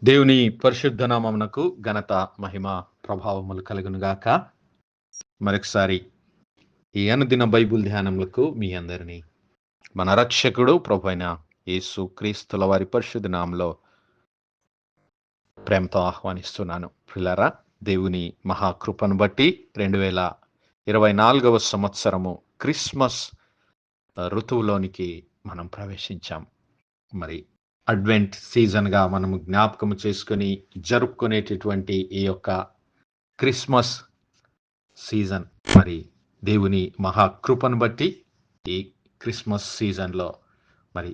దేవుని పరిశుద్ధ నామమునకు ఘనత మహిమ ప్రభావములు కలుగును గాక. మరొకసారి ఈ అనుదిన బైబిల్ ధ్యానములకు మీ అందరినీ మన రక్షకుడు ప్రభువైన యేసు క్రీస్తుల వారి పరిశుద్ధ నామములో ప్రేమతో ఆహ్వానిస్తున్నాను. ప్రియులారా, దేవుని మహాకృపను బట్టి 2024వ సంవత్సరము క్రిస్మస్ ఋతువులోనికి మనం ప్రవేశించాం. మరి అడ్వెంట్ సీజన్గా మనము జ్ఞాపకం చేసుకుని జరుపుకునేటటువంటి ఈ యొక్క క్రిస్మస్ సీజన్, మరి దేవుని మహాకృపను బట్టి ఈ క్రిస్మస్ సీజన్లో మరి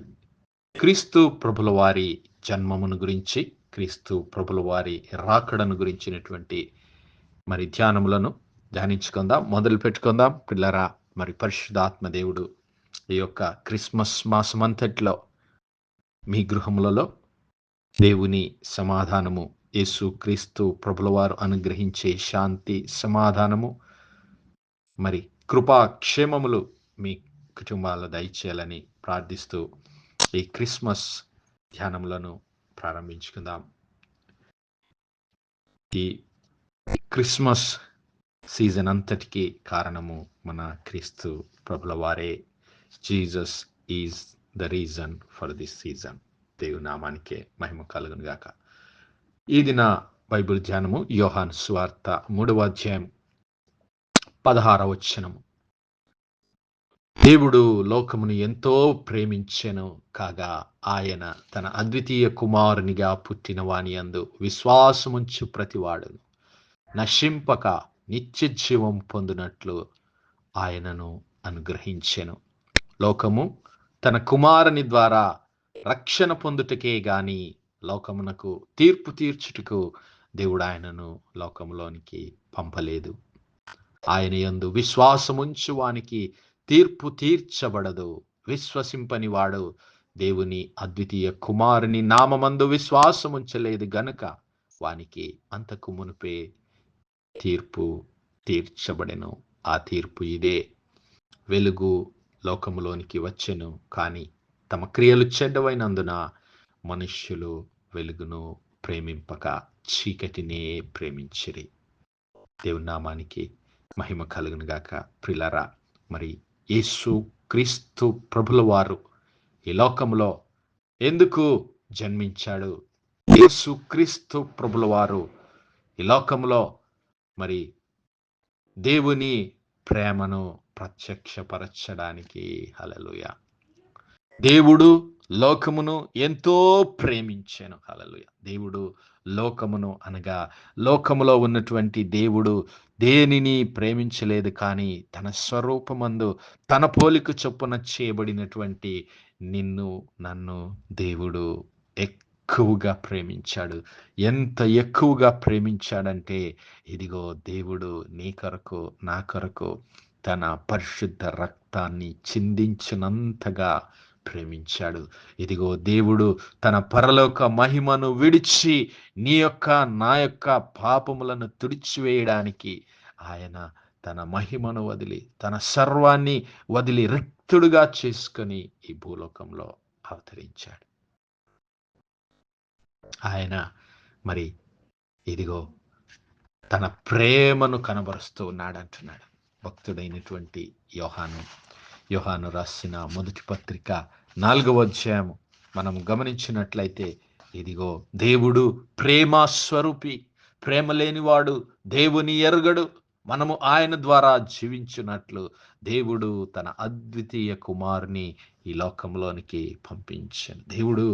క్రీస్తు ప్రభుల వారి జన్మమును గురించి, క్రీస్తు ప్రభుల వారి రాకడను గురించినటువంటి మరి ధ్యానములను ధ్యానించుకుందాం, మొదలు పెట్టుకుందాం. పిల్లరా, మరి పరిశుద్ధాత్మ దేవుడు ఈ యొక్క క్రిస్మస్ మాసమంతట్లో మీ గృహములలో దేవుని సమాధానము, యేసు క్రీస్తు ప్రభుల వారు అనుగ్రహించే శాంతి, సమాధానము, మరి కృపాక్షేమములు మీ కుటుంబాల్లో దయచేయాలని ప్రార్థిస్తూ ఈ క్రిస్మస్ ధ్యానములను ప్రారంభించుకుందాం. ఈ క్రిస్మస్ సీజన్ అంతటికి కారణము మన క్రీస్తు ప్రభుల వారే. Jesus is the reason for this season. దేవుని నామానికే మహిమ కలుగును గాక. ఈ దిన బైబిల్ ధ్యానము యోహాను సువార్త 3వ అధ్యాయం 16వ వచనము. దేవుడు లోకమును ఎంతో ప్రేమించెను కాగా ఆయన తన అద్వితీయ కుమారునిగా పుట్టిన వాని యందు విశ్వాసముంచు ప్రతివాడును నశింపక నిత్య జీవం పొందినట్లు ఆయనను అనుగ్రహించెను. లోకము తన కుమారుని ద్వారా రక్షణ పొందుటకే గాని లోకమునకు తీర్పు తీర్చుటకు దేవుడు ఆయనను లోకములోనికి పంపలేదు. ఆయన యందు విశ్వాసముంచు వానికి తీర్పు తీర్చబడదు. విశ్వసింపని వాడు దేవుని అద్వితీయ కుమారుని నామమందు విశ్వాసముంచలేదు గనుక వానికి అంతకు మునుపే తీర్పు తీర్చబడెను. ఆ తీర్పు ఇదే: వెలుగు లోకములోనికి వచ్చెను, కానీ తమ క్రియలు చెడ్డవైనందున మనుష్యులు వెలుగును ప్రేమింపక చీకటినే ప్రేమించిరి. దేవుని నామానికి మహిమ కలుగును గాక. ప్రియులారా, మరి యేసు క్రీస్తు ప్రభుల వారు ఈ లోకంలో ఎందుకు జన్మించాడు? యేసు క్రీస్తు ప్రభుల వారు ఈ లోకంలో మరి దేవుని ప్రేమను ప్రత్యక్షపరచడానికి. హల్లెలూయా. దేవుడు లోకమును ఎంతో ప్రేమించెను. హల్లెలూయా. దేవుడు లోకమును అనగా లోకములో ఉన్నటువంటి దేవుడు దేనిని ప్రేమించలేదు, కానీ తన స్వరూపమందు తన పోలిక చొప్పున చేయబడినటువంటి నిన్ను నన్ను దేవుడు ఎక్కువగా ప్రేమించాడు. ఎంత ఎక్కువగా ప్రేమించాడంటే, ఇదిగో దేవుడు నీ కొరకు నా కొరకు తన పరిశుద్ధ రక్తాన్ని చిందించినంతగా ప్రేమించాడు. ఇదిగో దేవుడు తన పరలోక మహిమను విడిచి నీ యొక్క నా యొక్క పాపములను తుడిచివేయడానికి ఆయన తన మహిమను వదిలి, తన సర్వాన్ని వదిలి రిక్తుడుగా చేసుకొని ఈ భూలోకంలో అవతరించాడు. ఆయన మరి ఇదిగో తన ప్రేమను కనబరుస్తూ ఉన్నాడు అంటున్నాడు భక్తుడైనటువంటి యోహాను రాసిన మొదటి పత్రిక 4వ అధ్యాయం మనం గమనించినట్లయితే, ఇదిగో దేవుడు ప్రేమ స్వరూపి, ప్రేమ లేనివాడు దేవుని ఎరుగడు. మనము ఆయన ద్వారా జీవించున్నట్లు దేవుడు తన అద్వితీయ కుమారుని ఈ లోకంలోనికి పంపించాడు. దేవుడు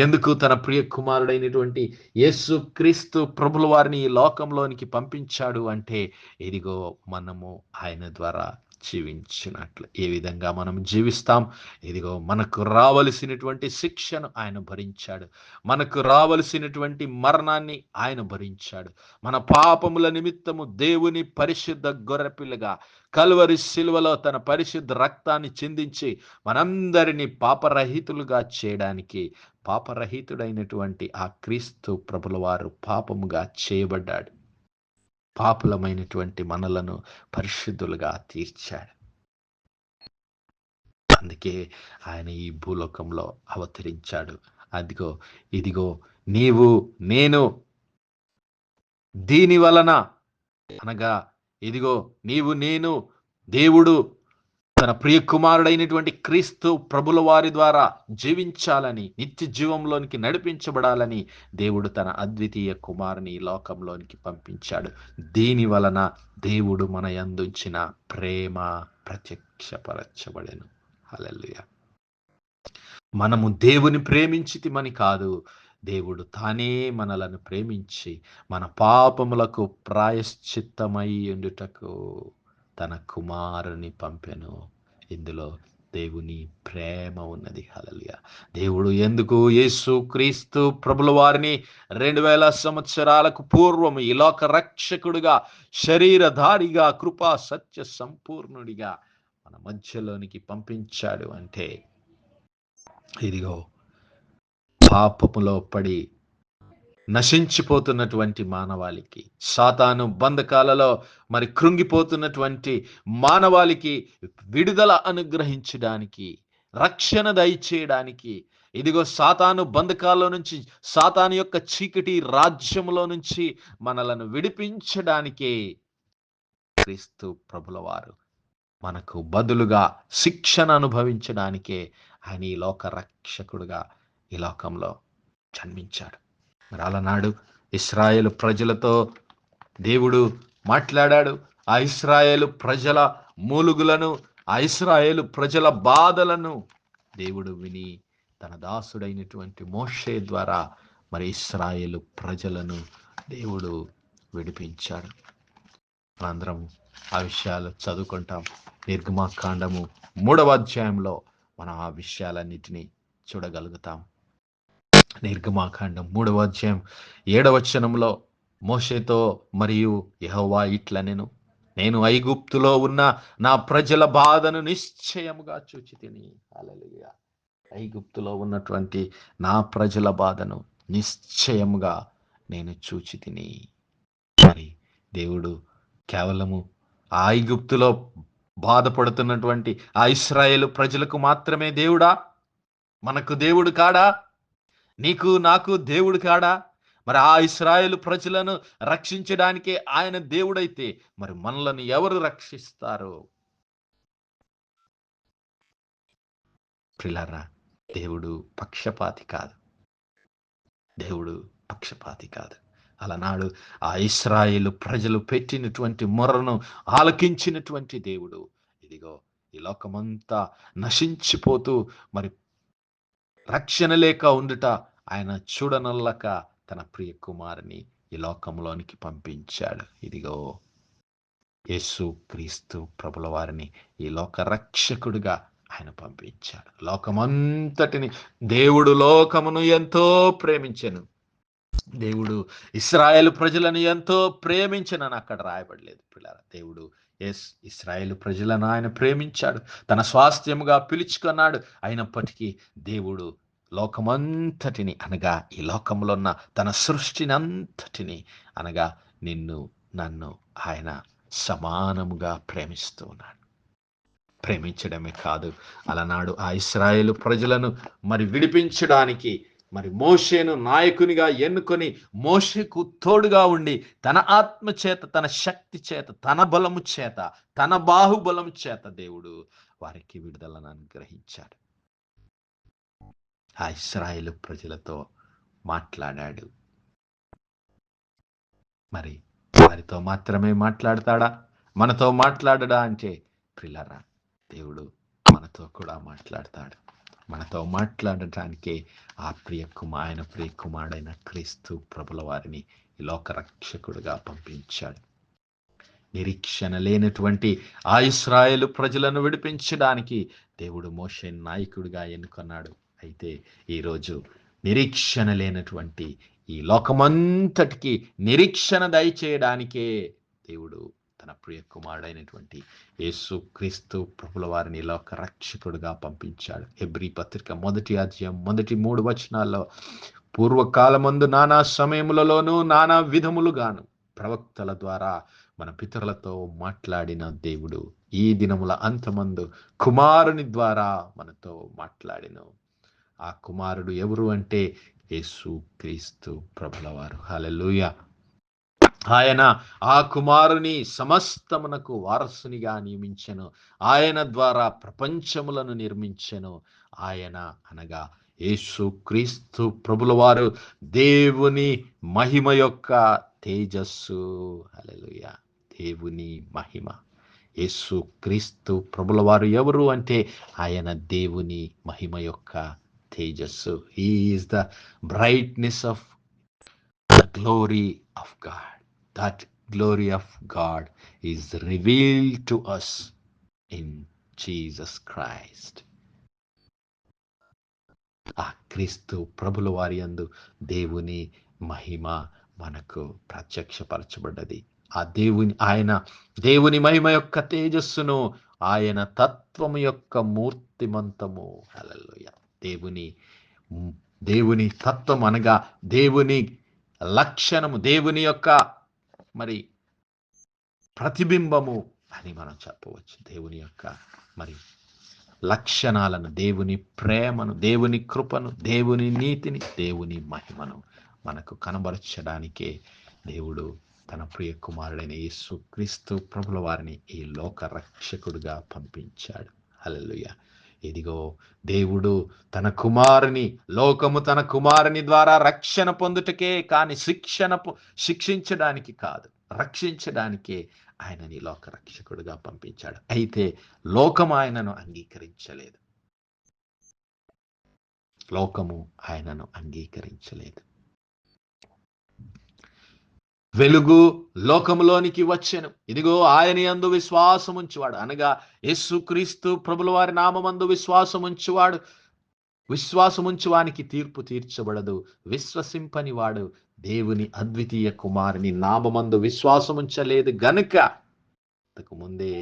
ఎందుకు తన ప్రియ కుమారుడైనటువంటి యేసు క్రీస్తు ప్రభుల వారిని ఈ లోకంలోనికి పంపించాడు అంటే, ఇదిగో మనము ఆయన ద్వారా జీవించినట్లు. ఏ విధంగా మనం జీవిస్తాం? ఇదిగో మనకు రావలసినటువంటి శిక్షను ఆయన భరించాడు, మనకు రావలసినటువంటి మరణాన్ని ఆయన భరించాడు. మన పాపముల నిమిత్తము దేవుని పరిశుద్ధ గొర్రెపిల్లగా కల్వరి శిలువలో తన పరిశుద్ధ రక్తాన్ని చిందించి మనందరినీ పాపరహితులుగా చేయడానికి పాపరహితుడైనటువంటి ఆ క్రీస్తు ప్రభుల వారు పాపముగా చేయబడ్డాడు. పాపులమైనటువంటి మనలను పరిశుద్ధులుగా తీర్చాడు. అందుకే ఆయన ఈ భూలోకంలో అవతరించాడు. ఇదిగో నీవు నేను దీని వలన అనగా ఇదిగో నీవు నేను దేవుడు తన ప్రియ కుమారుడైనటువంటి క్రీస్తు ప్రభుల వారి ద్వారా జీవించాలని, నిత్య జీవంలోనికి నడిపించబడాలని దేవుడు తన అద్వితీయ కుమారుని ఈ లోకంలోనికి పంపించాడు. దీని వలన దేవుడు మన యందుంచిన ప్రేమ ప్రత్యక్షపరచబడెను. హల్లెలూయా. మనము దేవుని ప్రేమించితిమని కాదు, దేవుడు తానే మనలను ప్రేమించి మన పాపములకు ప్రాయశ్చిత్తమై ఉండుటకు తన కుమారుని పంపెను. ఇందులో దేవుని ప్రేమ ఉన్నది. హల్లెలూయా. దేవుడు ఎందుకు యేసు క్రీస్తు ప్రభుల వారిని 2000 సంవత్సరాలకు పూర్వం ఈ లోక రక్షకుడుగా, శరీరధారిగా, కృపా సత్య సంపూర్ణుడిగా మన మధ్యలోనికి పంపించాడు అంటే, ఇదిగో పాపములో పడి నశించిపోతున్నటువంటి మానవాళికి, సాతాను బంధకాలలో మరి కృంగిపోతున్నటువంటి మానవాళికి విడుదల అనుగ్రహించడానికి, రక్షణ దయచేయడానికి, ఇదిగో సాతాను బంధకాల్లో నుంచి, సాతాను యొక్క చీకటి రాజ్యములో నుంచి మనలను విడిపించడానికే క్రీస్తు ప్రభుల వారు మనకు బదులుగా శిక్షణ అనుభవించడానికే ఆయన ఈ లోక రక్షకుడుగా ఈ లోకంలో జన్మించాడు. మరి అలనాడు ఇశ్రాయేలు ప్రజలతో దేవుడు మాట్లాడాడు. ఆ ఇశ్రాయేలు ప్రజల మూలుగులను, ఆ ఇశ్రాయేలు ప్రజల బాధలను దేవుడు విని తన దాసుడైనటువంటి మోషే ద్వారా మరి ఇశ్రాయేలు ప్రజలను దేవుడు విడిపించాడు. మనందరం ఆ విషయాలు చదువుకుంటాం. నిర్గమాకాండము 3వ అధ్యాయంలో మనం ఆ విషయాలన్నిటినీ చూడగలుగుతాం. నిర్గమాకాండం 3వ అధ్యాయం 7వ వచనంలో మోషేతో మరియు యెహోవా ఇట్లనెను, నేను ఐగుప్తులో ఉన్న నా ప్రజల బాధను నిశ్చయముగా చూచితిని. హల్లెలూయా. ఐగుప్తులో ఉన్నటువంటి నా ప్రజల బాధను నిశ్చయముగా నేను చూచితిని. మరి దేవుడు కేవలము ఆ ఐగుప్తులో బాధపడుతున్నటువంటి ఆ ఇశ్రాయేలు ప్రజలకు మాత్రమే దేవుడా? మనకు దేవుడు కాడా? నీకు నాకు దేవుడు కాడా? మరి ఆ ఇశ్రాయేలు ప్రజలను రక్షించడానికే ఆయన దేవుడైతే మరి మనలను ఎవరు రక్షిస్తారు? ప్రియులారా, దేవుడు పక్షపాతి కాదు. దేవుడు పక్షపాతి కాదు. అలనాడు ఆ ఇశ్రాయేలు ప్రజలు పెట్టినటువంటి మొర్రను ఆలకించినటువంటి దేవుడు ఇదిగో ఈ లోకమంతా నశించిపోతూ మరి రక్షణ లేక ఉండుట ఆయన చూడనల్లక తన ప్రియ కుమారుని ఈ లోకంలోనికి పంపించాడు. ఇదిగో యేసు క్రీస్తు ప్రభుల వారిని ఈ లోక రక్షకుడిగా ఆయన పంపించాడు. లోకమంతటిని దేవుడు లోకమును ఎంతో ప్రేమించెను. దేవుడు ఇశ్రాయేలు ప్రజలను ఎంతో ప్రేమించనని అక్కడ రాయబడలేదు పిల్లరా. దేవుడు ఇశ్రాయేలు ప్రజలను ఆయన ప్రేమించాడు, తన స్వాస్థ్యముగా పిలుచుకున్నాడు. అయినప్పటికీ దేవుడు లోకమంతటిని అనగా ఈ లోకంలో ఉన్న తన సృష్టిని అంతటిని అనగా నిన్ను నన్ను ఆయన సమానముగా ప్రేమిస్తూ ఉన్నాడు. ప్రేమించడమే కాదు, అలనాడు ఆ ఇశ్రాయేలు ప్రజలను మరి విడిపించడానికి మరి మోషేను నాయకునిగా ఎన్నుకొని మోషేకు తోడుగా ఉండి తన ఆత్మ చేత, తన శక్తి చేత, తన బలము చేత, తన బాహుబలము చేత దేవుడు వారికి విడుదలను అనుగ్రహించాడు. ఆ ఇశ్రాయేలు ప్రజలతో మాట్లాడాడు. మరి వారితో మాత్రమే మాట్లాడతాడా? మనతో మాట్లాడడా అంటే ప్రియులారా, దేవుడు మనతో కూడా మాట్లాడతాడు. మనతో మాట్లాడటానికే ఆయన ప్రియ కుమారుడైన క్రీస్తు ప్రభుల వారిని ఈ లోక రక్షకుడుగా పంపించాడు. నిరీక్షణ లేనటువంటి ఆ ఇశ్రాయేలు ప్రజలను విడిపించడానికి దేవుడు మోషే నాయకుడిగా ఎన్నుకున్నాడు. అయితే ఈరోజు నిరీక్షణ లేనటువంటి ఈ లోకమంతటికి నిరీక్షణ దయచేయడానికే దేవుడు తన ప్రియ కుమారుడైనటువంటి యేసు క్రీస్తు ప్రభుల వారిని లోక రక్షకుడుగా పంపించాడు. హెబ్రీ పత్రిక 1వ అధ్యాయం 3 వచనాల్లో పూర్వకాలమందు నానా సమయములలోనూ నానా విధములుగాను ప్రవక్తల ద్వారా మన పితరులతో మాట్లాడిన దేవుడు ఈ దినముల అంతమందు కుమారుని ద్వారా మనతో మాట్లాడిన. ఆ కుమారుడు ఎవరు అంటే యేసు క్రీస్తు ప్రభుల వారు. హల్లెలూయా. ఆయన ఆ కుమారుని సమస్తమునకు వారసునిగా నియమించెను. ఆయన ద్వారా ప్రపంచములను నిర్మించెను. ఆయన అనగా యేసు క్రీస్తు ప్రభుల వారు దేవుని మహిమ యొక్క తేజస్సు. హల్లెలూయా. దేవుని మహిమ. యేసు క్రీస్తు ప్రభుల వారు ఎవరు అంటే ఆయన దేవుని మహిమ యొక్క తేజస్సు. He is the brightness of the glory of God. That glory of God is revealed to us in Jesus Christ. ఆ క్రీస్తు ప్రభుల వారి యందు దేవుని మహిమ మనకు ప్రత్యక్షపరచబడ్డది. ఆ దేవుని మహిమ యొక్క తేజస్సును, ఆయన తత్వము యొక్క మూర్తిమంతము. హల్లెలూయా. దేవుని తత్వం అనగా దేవుని లక్షణము, దేవుని యొక్క మరి ప్రతిబింబము అని మనం చెప్పవచ్చు. దేవుని యొక్క మరి లక్షణాలను, దేవుని ప్రేమను, దేవుని కృపను, దేవుని నీతిని, దేవుని మహిమను మనకు కనబరచడానికే దేవుడు తన ప్రియ కుమారుడైన యేసు క్రీస్తు ప్రభుల వారిని ఈ లోక రక్షకుడుగా పంపించాడు. హల్లెలూయా. ఇదిగో దేవుడు తన కుమారుని, లోకము తన కుమారుని ద్వారా రక్షణ పొందుటకే కానీ శిక్షించడానికి కాదు, రక్షించడానికే ఆయనని లోక రక్షకుడుగా పంపించాడు. అయితే లోకము ఆయనను అంగీకరించలేదు. లోకము ఆయనను అంగీకరించలేదు. వెలుగు లోకములోనికి వచ్చెను. ఇదిగో ఆయన యందు విశ్వాసముంచువాడు, అనగా యేసుక్రీస్తు ప్రభుల వారి నామమందు విశ్వాసముంచువాడు, విశ్వాసముంచువానికి తీర్పు తీర్చబడదు. విశ్వసింపని వాడు దేవుని అద్వితీయ కుమారుని నామమందు విశ్వాసముంచలేదు గనుక ఇంతకు ముందే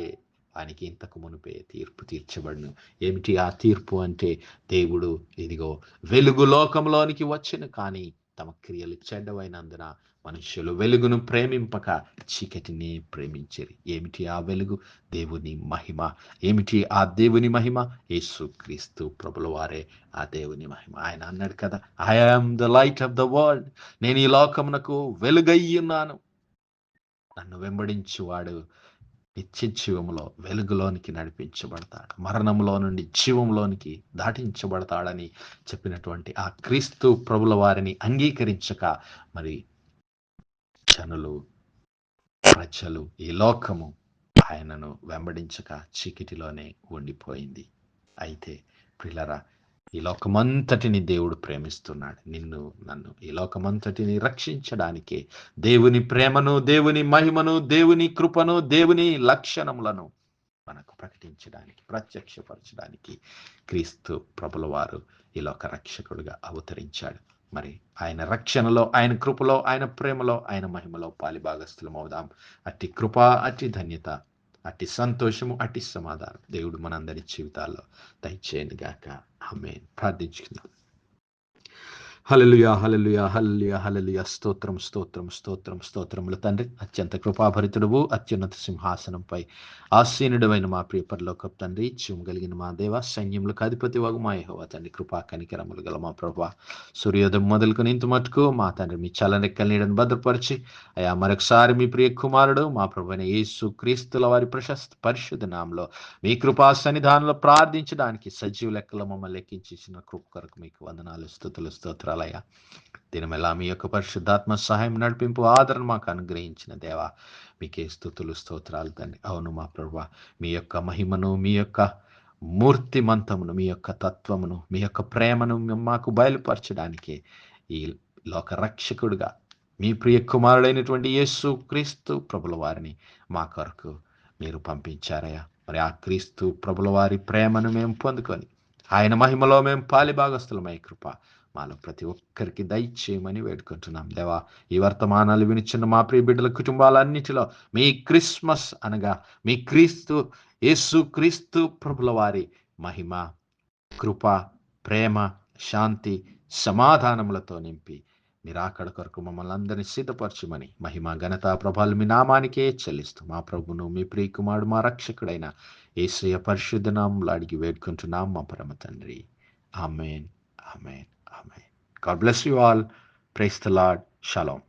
ఆయనకి ఇంతకు మునిపే తీర్పు తీర్చబడును. ఏమిటి ఆ తీర్పు అంటే, దేవుడు ఇదిగో వెలుగు లోకంలోనికి వచ్చెను, కానీ తమ క్రియలు చెడ్డవైనందున మనుష్యులు వెలుగును ప్రేమింపక చీకటిని ప్రేమించిరి. ఏమిటి ఆ వెలుగు? దేవుని మహిమ. ఏమిటి ఆ దేవుని మహిమ? యేసుక్రీస్తు ప్రభుల వారే ఆ దేవుని మహిమ. ఆయన అన్నాడు కదా, I am the light of the world. నేను ఈ లోకమునకు వెలుగయ్యున్నాను. నన్ను వెంబడించువాడు నిత్య జీవములో వెలుగులోనికి నడిపించబడతాడు, మరణంలో నుండి జీవంలోనికి దాటించబడతాడని చెప్పినటువంటి ఆ క్రీస్తు ప్రభుల వారిని అంగీకరించక మరి ప్రజలు, ఈ లోకము ఆయనను వెంబడించక చీకటిలోనే ఉండిపోయింది. అయితే ప్రియులారా, ఈ లోకమంతటిని దేవుడు ప్రేమిస్తున్నాడు. నిన్ను నన్ను ఈ లోకమంతటిని రక్షించడానికే దేవుని ప్రేమను, దేవుని మహిమను, దేవుని కృపను, దేవుని లక్షణములను మనకు ప్రకటించడానికి, ప్రత్యక్షపరచడానికి క్రీస్తు ప్రభుల వారు ఈ లోక రక్షకుడుగా అవతరించాడు. మరి ఆయన రక్షణలో, ఆయన కృపలో, ఆయన ప్రేమలో, ఆయన మహిమలో పాలిభాగస్థులం అవుదాం. అట్టి కృప, అట్టి ధన్యత, అట్టి సంతోషము, అట్టి సమాధానం దేవుడు మనందరి జీవితాల్లో దయచేయను గాక. ఆమేన్. ప్రార్థించుకుందాం. హల్లెలూయా, హల్లెలూయా, హల్లెలూయా, హల్లెలూయా. స్తోత్రం, స్తోత్రం, స్తోత్రం, స్తోత్రములు తండ్రి. అత్యంత కృపాభరితుడువు, అత్యున్నత సింహాసనంపై ఆసీనుడైన మా ప్రియ పరలోకపు తండ్రి, జీవం కలిగిన మా దేవ, సైన్యములకు అధిపతి వగు మా యెహోవా తండ్రి, కృపా కనికరములు గల మా ప్రభువా, సూర్యోదయం మొదలుకొని ఇంత మటుకు మా తండ్రి మీ చల్లనెక్కల నీడను భద్రపరిచి అయా మరొకసారి మీ ప్రియ కుమారుడు మా ప్రభువైన యేసు క్రీస్తుల వారి ప్రశస్త పరిశుద్ధ నామములో మీ కృపా సన్నిధానంలో ప్రార్థించడానికి సజీవ లెక్కలో మమ్మల్ని లెక్కించిన కృప కొరకు మీకు వందనాలు, స్తుతులు, స్తోత్రాలయ్యా. దినమెల్లా మీ యొక్క పరిశుద్ధాత్మ సహాయం, నడిపింపు, ఆదరణ మాకు అనుగ్రహించిన దేవా మీకే స్తుతులు, స్తోత్రాలు తండ్రి. అవును మా ప్రభువా, మీ యొక్క మహిమను, మీ యొక్క మూర్తిమంతమును, మీ యొక్క తత్వమును, మీ యొక్క ప్రేమను మాకు బయలుపరచడానికి ఈ లోక రక్షకుడుగా మీ ప్రియ కుమారుడైనటువంటి యేసు క్రీస్తు ప్రభుల వారిని మా కొరకు మీరు పంపించారయ్యా. మరి ఆ క్రీస్తు ప్రభుల వారి ప్రేమను మేము పొందుకొని ఆయన మహిమలో మేము పాలిభాగస్థులమై కృప మాలో ప్రతి ఒక్కరికి దయచేయమని వేడుకుంటున్నాం దేవా. ఈ వర్తమానాలు వినిచున్న మా ప్రియ బిడ్డల కుటుంబాలన్నిటిలో మీ క్రిస్మస్ అనగా మీ యేసు క్రీస్తు ప్రభుల వారి మహిమ, కృప, ప్రేమ, శాంతి, సమాధానములతో నింపి నిరాకడ కొరకు మమ్మల్ని అందరినీ సిద్ధపరచమని మహిమ, ఘనత, ప్రభావాలు మీ నామానికే చెల్లిస్తూ మా ప్రభును, మీ ప్రియ కుమారుడు, మా రక్షకుడైన యేసయ్య పరిశుద్ధ నామములో అడిగి వేడుకుంటున్నాం మా పరమ తండ్రి. ఆమేన్, ఆమేన్, ఆమేన్. God bless you all. Praise the Lord. Shalom.